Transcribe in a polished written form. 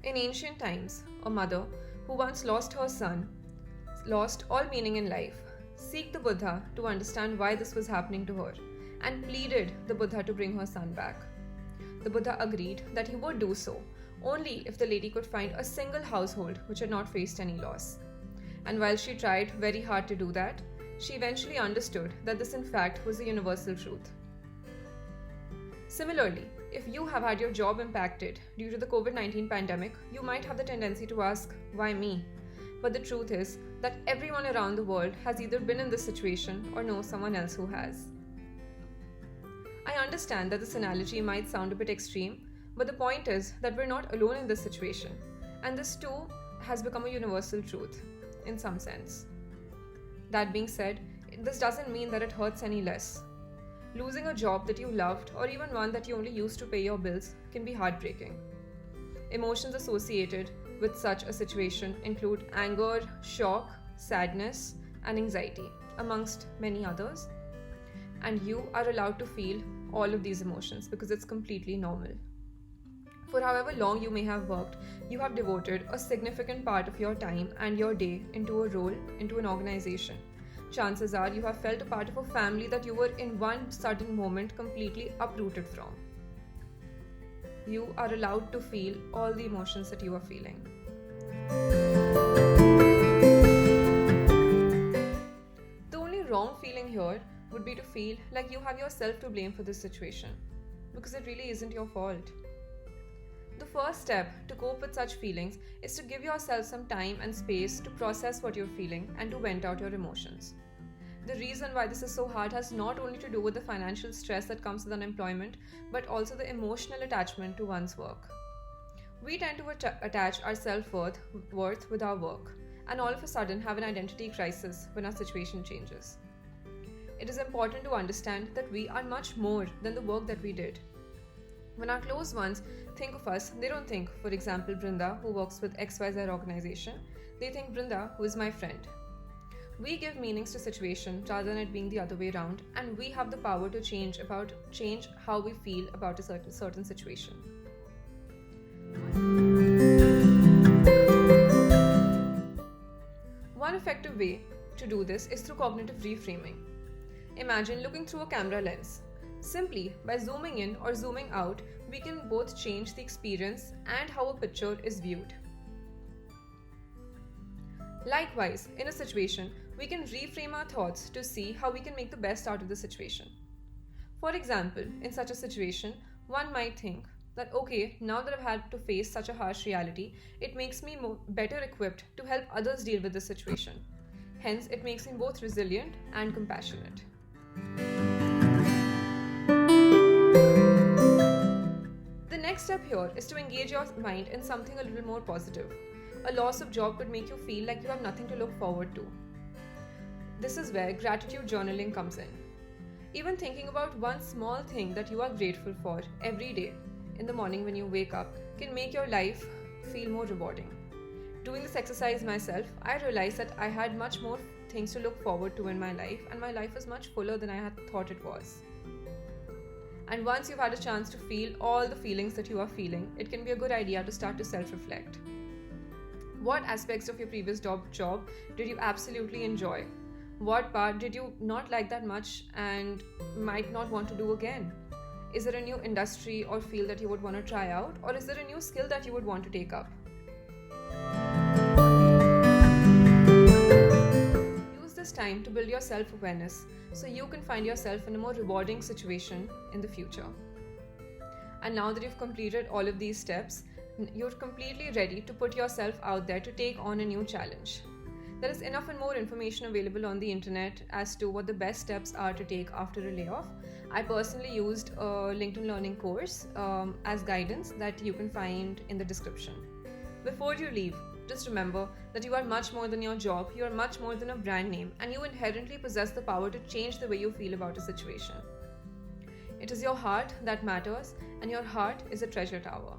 In ancient times, a mother who once lost her son lost all meaning in life, seeked the Buddha to understand why this was happening to her, and pleaded the Buddha to bring her son back. The Buddha agreed that he would do so only if the lady could find a single household which had not faced any loss. And while she tried very hard to do that, she eventually understood that this in fact was a universal truth. Similarly, if you have had your job impacted due to the COVID-19 pandemic, you might have the tendency to ask, why me? But the truth is that everyone around the world has either been in this situation or knows someone else who has. I understand that this analogy might sound a bit extreme, but the point is that we're not alone in this situation, and this too has become a universal truth, in some sense. That being said, this doesn't mean that it hurts any less. Losing a job that you loved, or even one that you only used to pay your bills, can be heartbreaking. Emotions associated with such a situation include anger, shock, sadness, and anxiety, amongst many others. And you are allowed to feel all of these emotions because it's completely normal. For however long you may have worked, you have devoted a significant part of your time and your day into a role, into an organization. Chances are you have felt a part of a family that you were in one sudden moment completely uprooted from. You are allowed to feel all the emotions that you are feeling. The only wrong feeling here would be to feel like you have yourself to blame for this situation, because it really isn't your fault. The first step to cope with such feelings is to give yourself some time and space to process what you're feeling and to vent out your emotions. The reason why this is so hard has not only to do with the financial stress that comes with unemployment, but also the emotional attachment to one's work. We tend to attach our self-worth with our work, and all of a sudden have an identity crisis when our situation changes. It is important to understand that we are much more than the work that we did. When our close ones think of us, they don't think, for example, Brinda, who works with XYZ organization. They think Brinda, who is my friend. We give meanings to situation rather than it being the other way around, and we have the power to change how we feel about a certain situation. One effective way to do this is through cognitive reframing. Imagine looking through a camera lens. Simply by zooming in or zooming out, we can both change the experience and how a picture is viewed. Likewise, in a situation, we can reframe our thoughts to see how we can make the best out of the situation. For example, in such a situation, one might think that okay, now that I've had to face such a harsh reality, it makes me better equipped to help others deal with the situation. Hence, it makes me both resilient and compassionate. The next step here is to engage your mind in something a little more positive. A loss of job could make you feel like you have nothing to look forward to. This is where gratitude journaling comes in. Even thinking about one small thing that you are grateful for every day in the morning when you wake up can make your life feel more rewarding. Doing this exercise myself, I realized that I had much more things to look forward to in my life, and my life was much fuller than I had thought it was. And once you've had a chance to feel all the feelings that you are feeling, it can be a good idea to start to self-reflect. What aspects of your previous job did you absolutely enjoy? What part did you not like that much and might not want to do again? Is there a new industry or field that you would want to try out? Or is there a new skill that you would want to take up? Use this time to build your self-awareness so you can find yourself in a more rewarding situation in the future. And now that you've completed all of these steps, you're completely ready to put yourself out there to take on a new challenge. There is enough and more information available on the internet as to what the best steps are to take after a layoff. I personally used a LinkedIn Learning course as guidance that you can find in the description. Before you leave, just remember that you are much more than your job, you are much more than a brand name, and you inherently possess the power to change the way you feel about a situation. It is your heart that matters, and your heart is a treasure tower.